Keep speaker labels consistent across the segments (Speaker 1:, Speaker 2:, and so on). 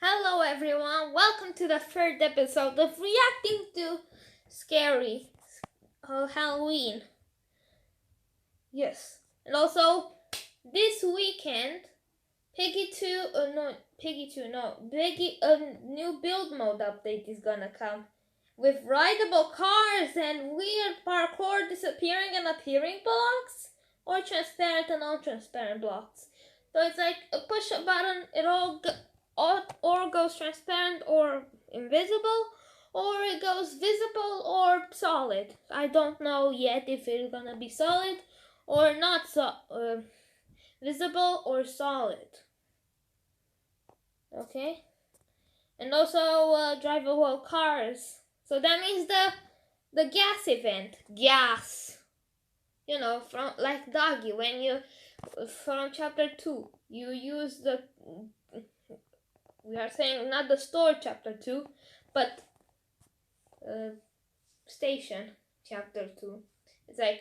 Speaker 1: Hello everyone, welcome to the third episode of reacting to Scary Halloween. Yes, and also this weekend, Biggie a new build mode update is gonna come with rideable cars and weird parkour disappearing and appearing blocks, or transparent and non-transparent blocks. So it's like a push a button, it all or goes transparent or invisible, or it goes visible or solid. I don't know yet if it's gonna be solid or not, visible or solid. Okay, and also drivable cars. So that means the gas event, gas. You know, from like Doggy, when you from chapter 2, you use the. We are saying not the store chapter 2, but station chapter 2. It's like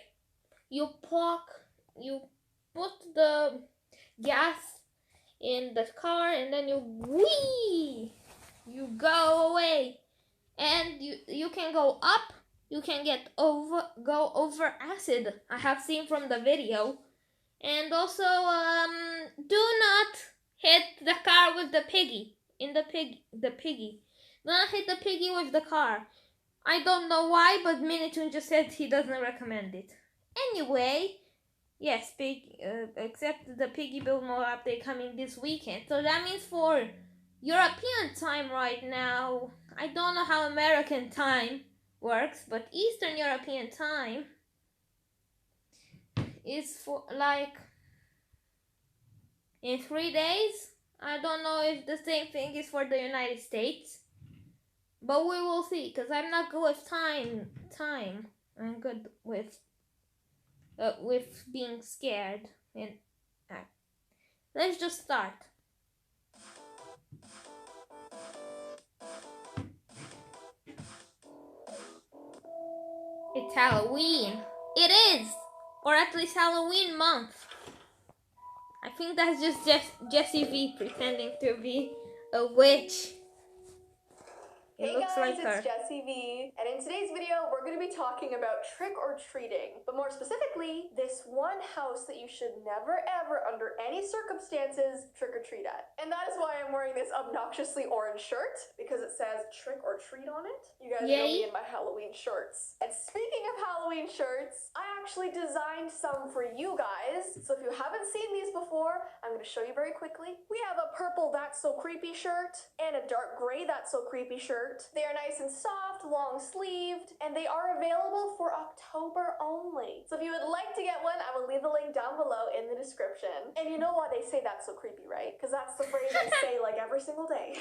Speaker 1: you put the gas in the car and then you go away, and you can go up, you can go over acid. I have seen from the video. And also do not hit the car with the piggy. The piggy. Do not hit the piggy with the car. I don't know why, but Minitoon just said he doesn't recommend it. Anyway, yes, except the piggy build mode update coming this weekend. So that means for European time right now, I don't know how American time works, but Eastern European time is for like in 3 days. I don't know if the same thing is for the United States, but we will see, because I'm not good with time. I'm good with being scared. And let's just start. It's Halloween. It is, or at least Halloween month. I think that's just Jessie V pretending to be a witch.
Speaker 2: Hey guys, it's Jessie V, and in today's video, we're going to be talking about trick-or-treating, but more specifically, this one house that you should never ever, under any circumstances, trick-or-treat at. And that is why I'm wearing this obnoxiously orange shirt, because it says trick-or-treat on it. You guys know me in my Halloween shirts. And speaking of Halloween shirts, I actually designed some for you guys, so if you haven't seen these before, I'm going to show you very quickly. We have a purple That's So Creepy shirt, and a dark gray That's So Creepy shirt. They are nice and soft, long sleeved, and they are available for October only. So if you would like to get one, I will leave the link down below in the description. And you know why they say that's so creepy, right? Because that's the phrase I say like every single day.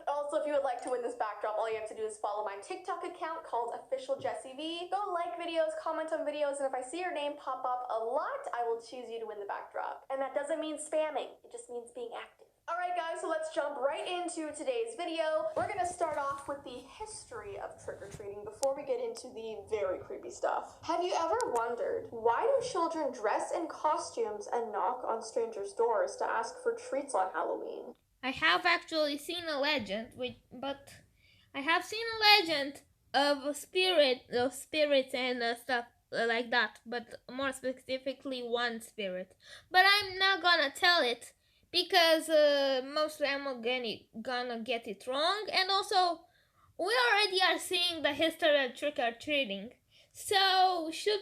Speaker 2: Also, if you would like to win this backdrop, all you have to do is follow my TikTok account called Official Jessie V. Go like videos, comment on videos, and if I see your name pop up a lot, I will choose you to win the backdrop. And that doesn't mean spamming, it just means being active. Alright guys, so let's jump right into today's video. We're gonna start off with the history of trick-or-treating before we get into the very creepy stuff. Have you ever wondered, why do children dress in costumes and knock on strangers' doors to ask for treats on Halloween?
Speaker 1: I have actually seen a legend, but I have seen a legend of spirits and stuff like that, but more specifically one spirit. But I'm not gonna tell it, because mostly I'm gonna get it wrong, and also we already are seeing the history of trick-or-treating. So should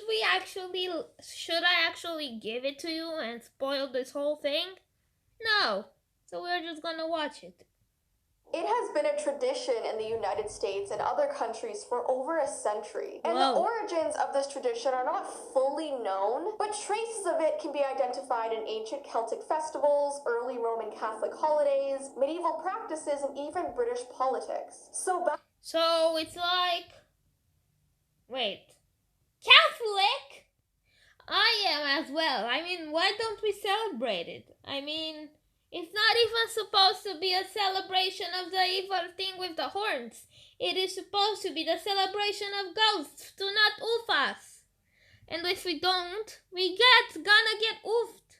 Speaker 1: I actually give it to you and spoil this whole thing? No. So we're just gonna watch it.
Speaker 2: It has been a tradition in the United States and other countries for over a century. And the origins of this tradition are not fully known, but traces of it can be identified in ancient Celtic festivals, early Roman Catholic holidays, medieval practices, and even British politics. So
Speaker 1: it's like... Wait. Catholic? I am as well. I mean, why don't we celebrate it? I mean... It's not even supposed to be a celebration of the evil thing with the horns. It is supposed to be the celebration of ghosts. Do not oof us. And if we don't, gonna get oofed.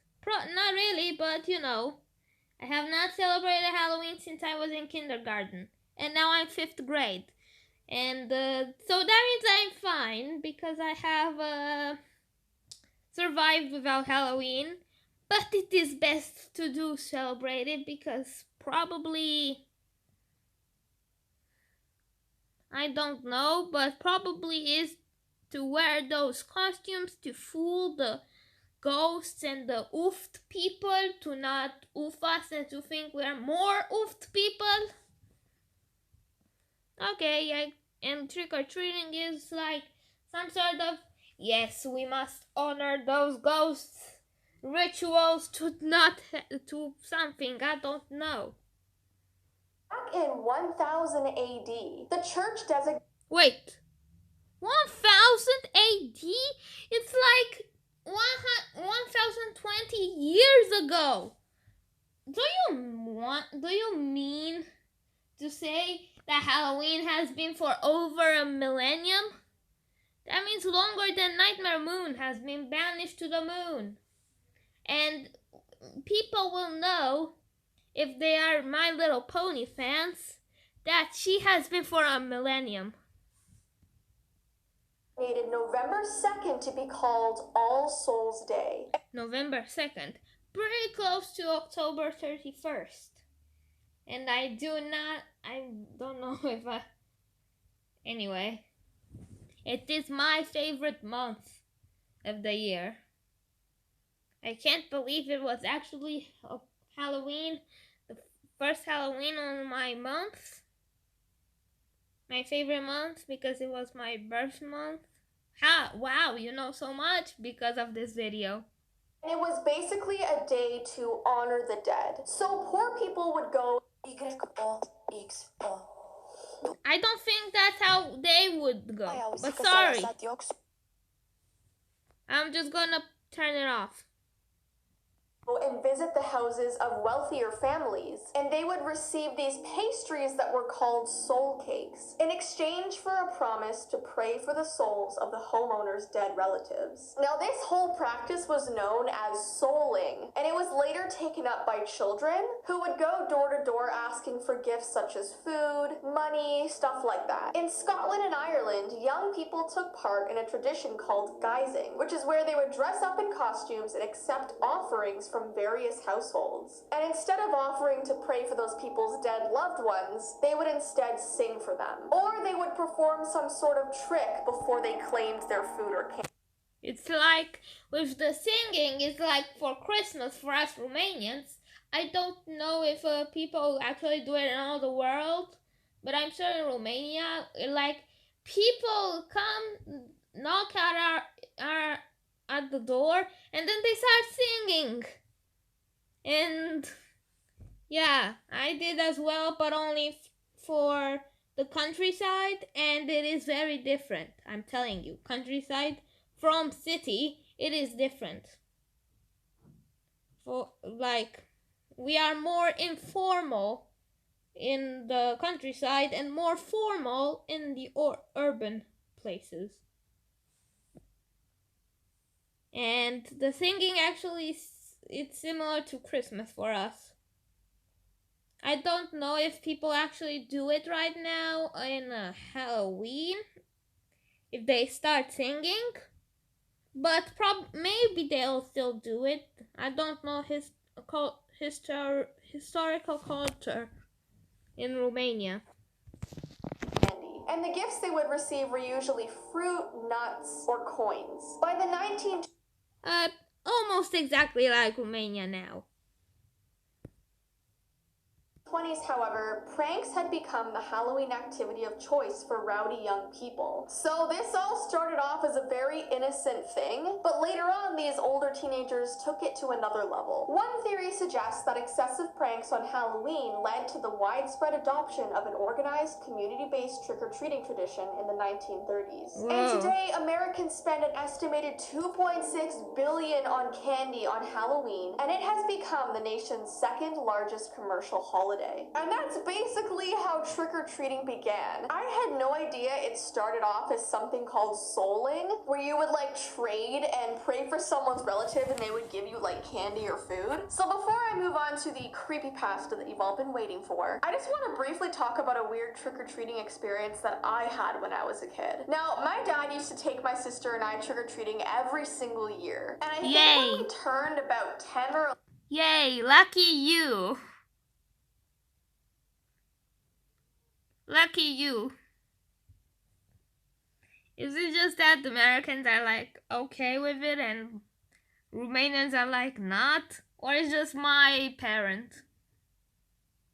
Speaker 1: Not really, but you know. I have not celebrated Halloween since I was in kindergarten. And now I'm 5th grade. And so that means I'm fine because I have survived without Halloween. But it is best to do celebrate it because probably, I don't know, but probably is to wear those costumes to fool the ghosts and the oofed people to not oof us and to think we're more oofed people. Okay, and trick-or-treating is like some sort of, yes, we must honor those ghosts rituals to to something, I don't know.
Speaker 2: Back in 1000 AD, the church designated...
Speaker 1: Wait, 1000 AD? It's like 1020 years ago. Do you mean to say that Halloween has been for over a millennium? That means longer than Nightmare Moon has been banished to the moon. And people will know, if they are My Little Pony fans, that she has been for a millennium.
Speaker 2: November 2nd to be called All Souls Day.
Speaker 1: November 2nd, pretty close to October 31st. And I don't know if anyway, it is my favorite month of the year. I can't believe it was actually Halloween, the first Halloween on my month. My favorite month because it was my birth month. Wow, you know so much because of this video.
Speaker 2: And it was basically a day to honor the dead. So poor people would go...
Speaker 1: I don't think that's how they would go, but sorry. I'm just gonna turn it off.
Speaker 2: And visit the houses of wealthier families, and they would receive these pastries that were called soul cakes in exchange for a promise to pray for the souls of the homeowner's dead relatives. Now, this whole practice was known as souling, and it was later taken up by children who would go door to door asking for gifts such as food, money, stuff like that. In Scotland and Ireland, young people took part in a tradition called guising, which is where they would dress up in costumes and accept offerings from various households. And instead of offering to pray for those people's dead loved ones, they would instead sing for them. Or they would perform some sort of trick before they claimed their food or candy.
Speaker 1: It's like, with the singing, it's like for Christmas for us Romanians. I don't know if people actually do it in all the world, but I'm sure in Romania, like, people come knock at the door, and then they start singing. And yeah, I did as well, but only for the countryside, and it is very different. I'm telling you, countryside from city, it is different. For like, we are more informal in the countryside and more formal in the urban places. And the singing actually, it's similar to Christmas for us. I don't know if people actually do it right now in Halloween, if they start singing, but maybe they'll still do it. I don't know historical culture in Romania.
Speaker 2: And the gifts they would receive were usually fruit, nuts, or coins. By the
Speaker 1: almost exactly like Romania now.
Speaker 2: 1920s, however, pranks had become the Halloween activity of choice for rowdy young people. So this all started off as a very innocent thing, but later on these older teenagers took it to another level. One theory suggests that excessive pranks on Halloween led to the widespread adoption of an organized, community-based trick-or-treating tradition in the 1930s.
Speaker 1: Whoa.
Speaker 2: And today, Americans spend an estimated $2.6 billion on candy on Halloween, and it has become the nation's second largest commercial holiday. holiday. And that's basically how trick-or-treating began. I had no idea it started off as something called souling, where you would like trade and pray for someone's relative and they would give you like candy or food. So before I move on to the creepypasta that you've all been waiting for, I just want to briefly talk about a weird trick-or-treating experience that I had when I was a kid. Now, my dad used to take my sister and I trick-or-treating every single year. And I think when we turned about 10 or...
Speaker 1: Yay, lucky you. Lucky you. Is it just that the Americans are like okay with it and Romanians are like not? Or is just my parents?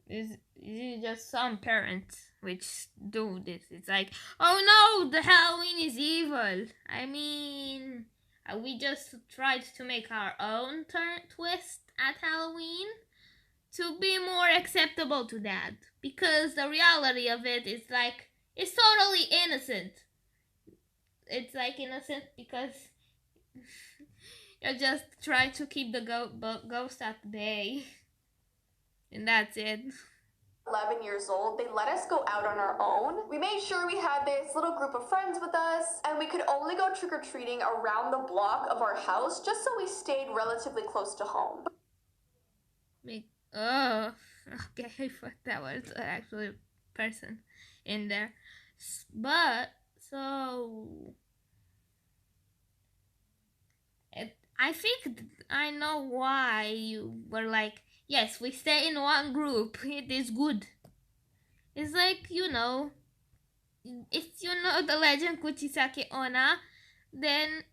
Speaker 1: Is it just some parents which do this? It's like, oh no, the Halloween is evil. I mean, we just tried to make our own twist at Halloween to be more acceptable to that. Because the reality of it is like, it's totally innocent. It's like innocent because you're just trying to keep the ghost at bay. And that's it.
Speaker 2: 11 years old, they let us go out on our own. We made sure we had this little group of friends with us, and we could only go trick-or-treating around the block of our house, just so we stayed relatively close to home.
Speaker 1: Oh, okay, I thought that was actually a person in there. But, so... I think I know why you were like, yes, we stay in one group. It is good. It's like, you know, if you know the legend Kuchisake Onna, then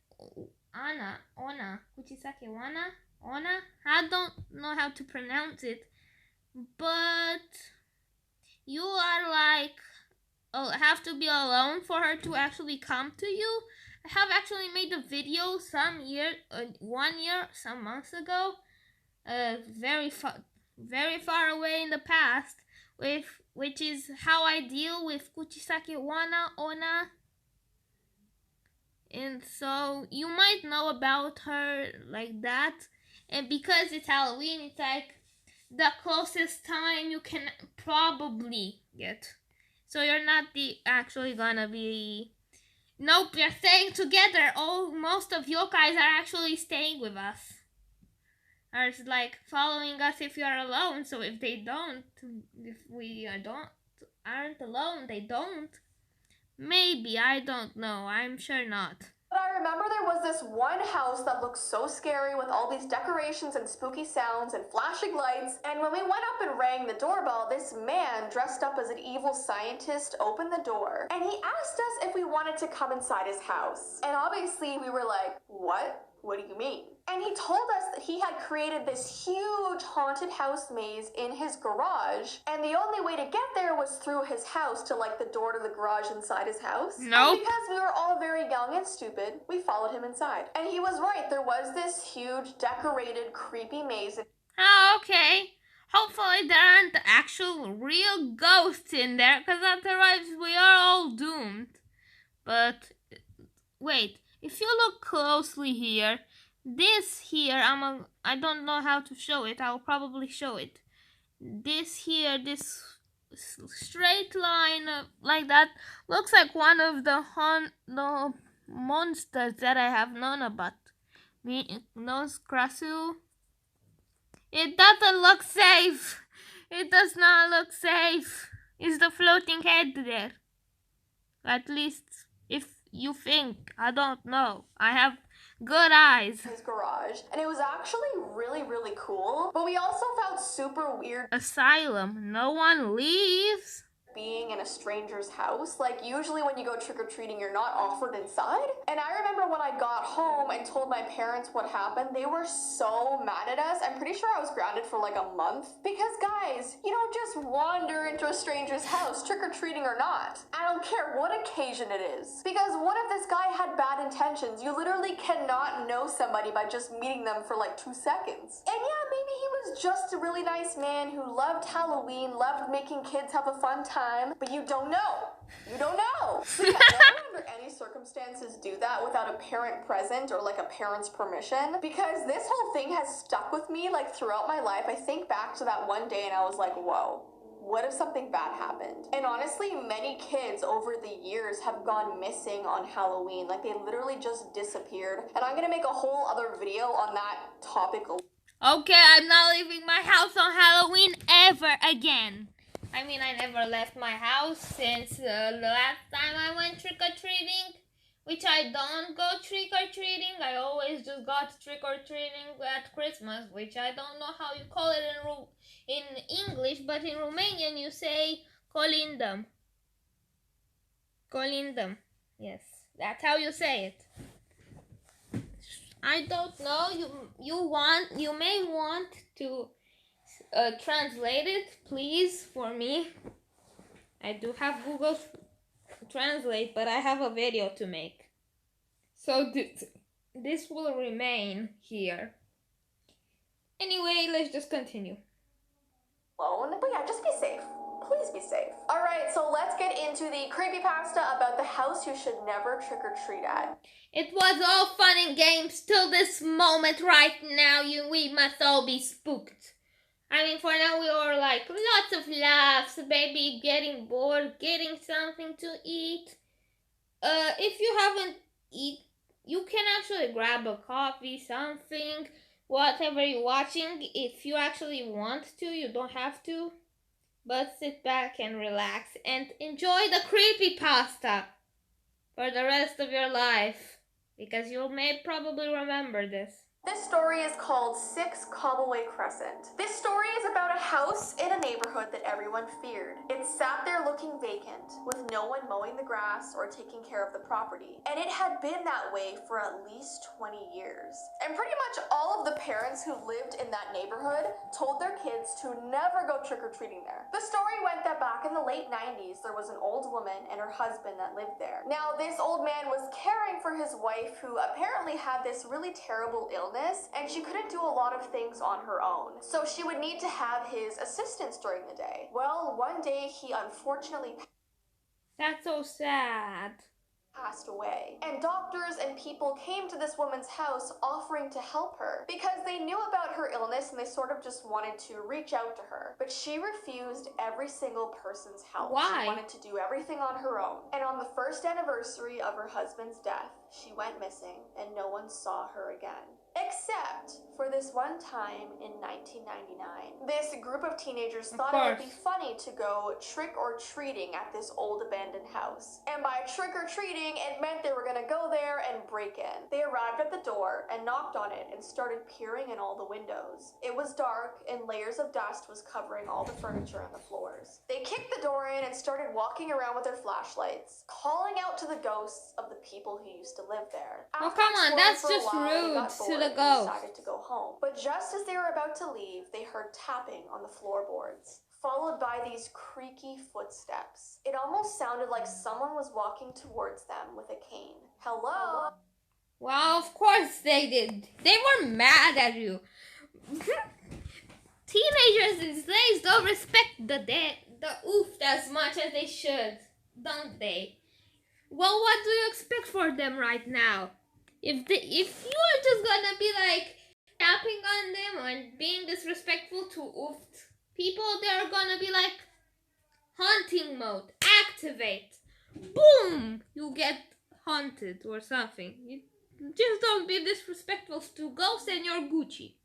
Speaker 1: Onna, Kuchisake Onna. I don't know how to pronounce it, but you are like, have to be alone for her to actually come to you. I have actually made a video some months ago, very far away in the past, which is how I deal with Kuchisake Onna. And so you might know about her like that. And because it's Halloween, it's like the closest time you can probably get. So you're not actually gonna be... Nope, we're staying together. Most of yokai are actually staying with us. Or it's like following us if you're alone. So if we aren't alone, they don't. Maybe, I don't know. I'm sure not.
Speaker 2: But I remember there was this one house that looked so scary with all these decorations and spooky sounds and flashing lights. And when we went up and rang the doorbell, this man dressed up as an evil scientist opened the door. And he asked us if we wanted to come inside his house. And obviously we were like, what? What do you mean? And he told us that he had created this huge haunted house maze in his garage, and the only way to get there was through his house to like the door to the garage inside his house.
Speaker 1: Nope.
Speaker 2: And because we were all very young and stupid, we followed him inside. And he was right, there was this huge decorated creepy maze.
Speaker 1: Oh, okay. Hopefully there aren't actual real ghosts in there, because otherwise we are all doomed. But wait, if you look closely here, this here, I don't know how to show it. I'll probably show it. This here, this straight line like that, looks like one of the monsters that I have known about. Noskrasu. It doesn't look safe. It does not look safe. Is the floating head there? At least if you think. I don't know. I have good eyes.
Speaker 2: His garage, and it was actually really cool, but we also felt super weird.
Speaker 1: Asylum. No one leaves.
Speaker 2: Being in a stranger's house. Like usually when you go trick-or-treating, you're not offered inside. And I remember when I got home and told my parents what happened, they were so mad at us. I'm pretty sure I was grounded for like a month. Because guys, you don't just wander into a stranger's house, trick-or-treating or not. I don't care what occasion it is. Because what if this guy had bad intentions? You literally cannot know somebody by just meeting them for like 2 seconds. And yeah, maybe he was was just a really nice man who loved Halloween, loved making kids have a fun time, but you don't know. You don't know. So yeah, never under any circumstances do that without a parent present or like a parent's permission, because this whole thing has stuck with me like throughout my life. I think back to that one day and I was like, whoa. What if something bad happened? And honestly, many kids over the years have gone missing on Halloween. Like, they literally just disappeared. And I'm gonna make a whole other video on that topic.
Speaker 1: Okay, I'm not leaving my house on Halloween ever again. I mean, I never left my house since the last time I went trick-or-treating, which I don't go trick-or-treating. I always just got trick-or-treating at Christmas, which I don't know how you call it in English, but in Romanian you say colindăm. Colindăm. Yes, that's how you say it. I don't know. You may want to translate it, please, for me. I do have Google Translate, but I have a video to make. So this will remain here. Anyway, let's just continue.
Speaker 2: But yeah, just be safe. Please be safe. Alright, so let's get into the creepypasta about the house you should never trick-or-treat at.
Speaker 1: It was all fun and games till this moment right now. We must all be spooked. I mean, for now we were like lots of laughs, baby getting bored, getting something to eat. If you haven't eaten, you can actually grab a coffee, something, whatever you're watching. If you actually want to, you don't have to. But sit back and relax and enjoy the creepypasta for the rest of your life, because you may probably remember this.
Speaker 2: This story is called 6 Cobbleway Crescent. This story is about a house in a neighborhood that everyone feared. It sat there looking vacant, with no one mowing the grass or taking care of the property. And it had been that way for at least 20 years. And pretty much all of the parents who lived in that neighborhood told their kids to never go trick-or-treating there. The story went that back in the late 90s, there was an old woman and her husband that lived there. Now, this old man was caring for his wife, who apparently had this really terrible illness, and she couldn't do a lot of things on her own. So she would need to have his assistance during the day. Well, one day he unfortunately
Speaker 1: That's so sad.
Speaker 2: Passed away. And doctors and people came to this woman's house offering to help her because they knew about her illness and they sort of just wanted to reach out to her. But she refused every single person's help.
Speaker 1: Why?
Speaker 2: She wanted to do everything on her own. And on the first anniversary of her husband's death, she went missing and no one saw her again. Except for this one time in 1999. This group of teenagers thought it would be funny to go trick-or-treating at this old abandoned house. And by trick-or-treating, it meant they were gonna go there and break in. They arrived at the door and knocked on it and started peering in all the windows. It was dark and layers of dust was covering all the furniture and the floors. They kicked the door in and started walking around with their flashlights, calling out to the ghosts of the people who used to live there.
Speaker 1: Oh, come on, that's just rude to the ghost.
Speaker 2: Decided to go home. But just as they were about to leave, they heard tapping on the floorboards, followed by these creaky footsteps. It almost sounded like someone was walking towards them with a cane. Hello?
Speaker 1: Well, of course they did. They were mad at you. Teenagers these days don't respect the oof as much as they should, don't they? Well, what do you expect for them right now? If you are just gonna be like tapping on them and being disrespectful to oofed people, they're gonna be like hunting mode, activate, boom, you get hunted or something. You just don't be disrespectful to ghosts and you're Gucci.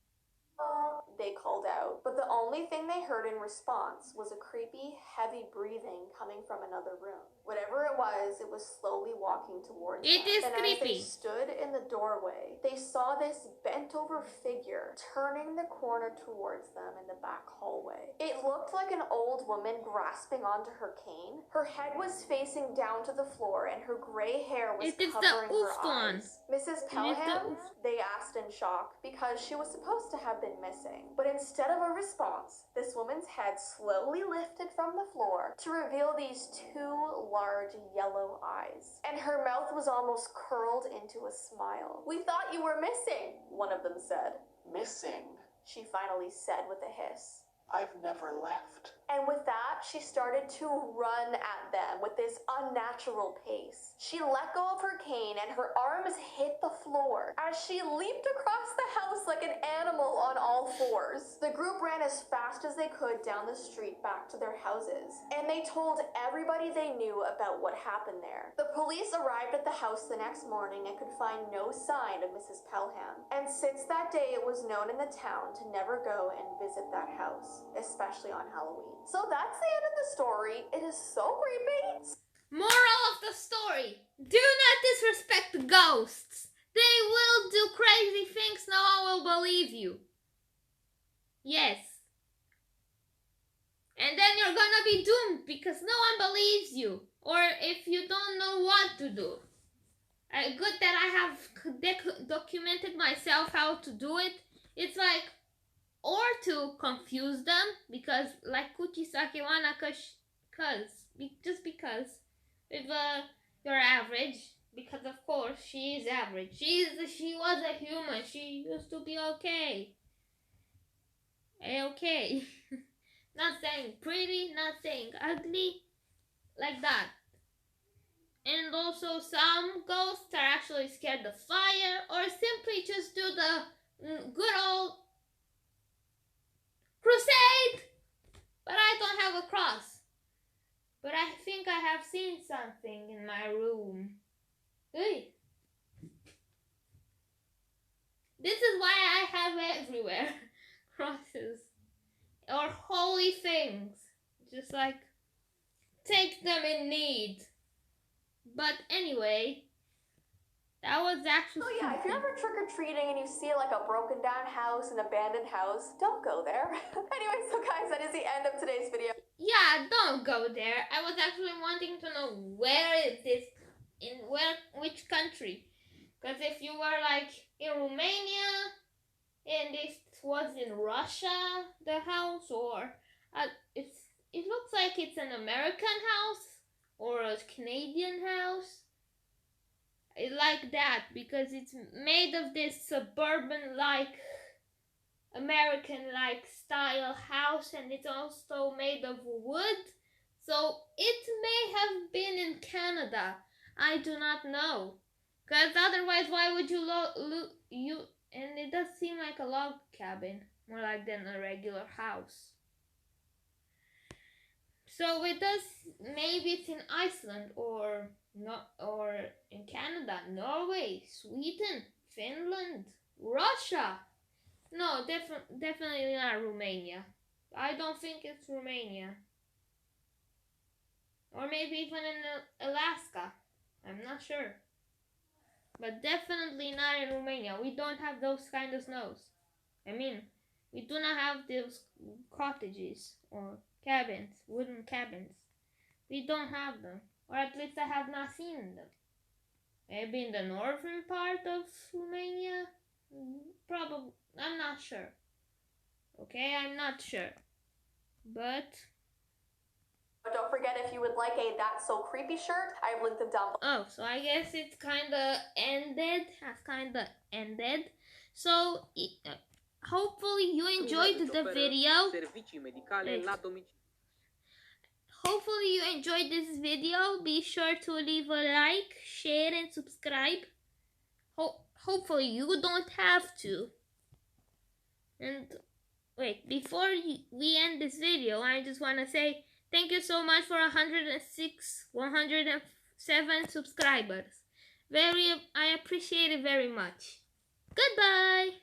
Speaker 2: They called out, but the only thing they heard in response was a creepy, heavy breathing coming from another room. Whatever it was slowly walking towards them.
Speaker 1: It is creepy.
Speaker 2: As they stood in the doorway, they saw this bent-over figure turning the corner towards them in the back hallway. It looked like an old woman grasping onto her cane. Her head was facing down to the floor, and her gray hair was covering her eyes. Mrs. Pelham? They asked in shock, because she was supposed to have been missing. But instead of a response, this woman's head slowly lifted from the floor to reveal these 2 large yellow eyes. And her mouth was almost curled into a smile. "We thought you were missing," one of them said.
Speaker 3: "Missing?"
Speaker 2: she finally said with a hiss.
Speaker 3: I've never left.
Speaker 2: And with that, she started to run at them with this unnatural pace. She let go of her cane and her arms hit the floor as she leaped across the house like an animal on all fours. The group ran as fast as they could down the street back to their houses, and they told everybody they knew about what happened there. The police arrived at the house the next morning and could find no sign of Mrs. Pelham. And since that day, it was known in the town to never go and visit that house, especially on Halloween. So that's the end of the story. It is so creepy.
Speaker 1: Moral of the story: do not disrespect ghosts. They will do crazy things. No one will believe you. Yes. And then you're gonna be doomed because no one believes you. Or if you don't know what to do. Good that I have documented myself how to do it. It's like, or to confuse them, because like Kuchisake Wana, just because if you're average, because of course she is average. She was a human. She used to be okay. Okay. Not saying pretty, not saying ugly, like that. And also some ghosts are actually scared of fire, or simply just do the good old crusade. But I don't have a cross. But I think I have seen something in my room. Hey. This is why I have everywhere crosses or holy things. Just like take them in need. But anyway, that was actually.
Speaker 2: Oh yeah, if you're ever trick-or-treating and you see like a broken down house, an abandoned house, don't go there. Anyway, so guys, that is the end of today's video.
Speaker 1: Yeah, don't go there. I was actually wanting to know where is this, which country. Because if you were like in Romania and this was in Russia, the house, or it looks like it's an American house or a Canadian house. I like that because it's made of this suburban-like, American-like style house, and it's also made of wood. So it may have been in Canada. I do not know. Because otherwise, why would you and it does seem like a log cabin, more like than a regular house. So it does, maybe it's in Iceland or in Canada, Norway, Sweden, Finland, Russia. No, definitely not Romania. I don't think it's Romania. Or maybe even in Alaska. I'm not sure. But definitely not in Romania. We don't have those kind of snows. I mean, we do not have those cottages or cabins, wooden cabins. We don't have them. Or at least I have not seen them. Maybe in the northern part of Romania? Probably. I'm not sure. Okay, I'm not sure. But
Speaker 2: don't forget, if you would like a That's So Creepy shirt, I have linked them down below.
Speaker 1: Oh, so I guess it's kinda ended. So hopefully you enjoyed the video. Hopefully you enjoyed this video. Be sure to leave a like, share, and subscribe. Hopefully you don't have to. And wait, before we end this video, I just want to say thank you so much for 107 subscribers. I appreciate it very much. Goodbye.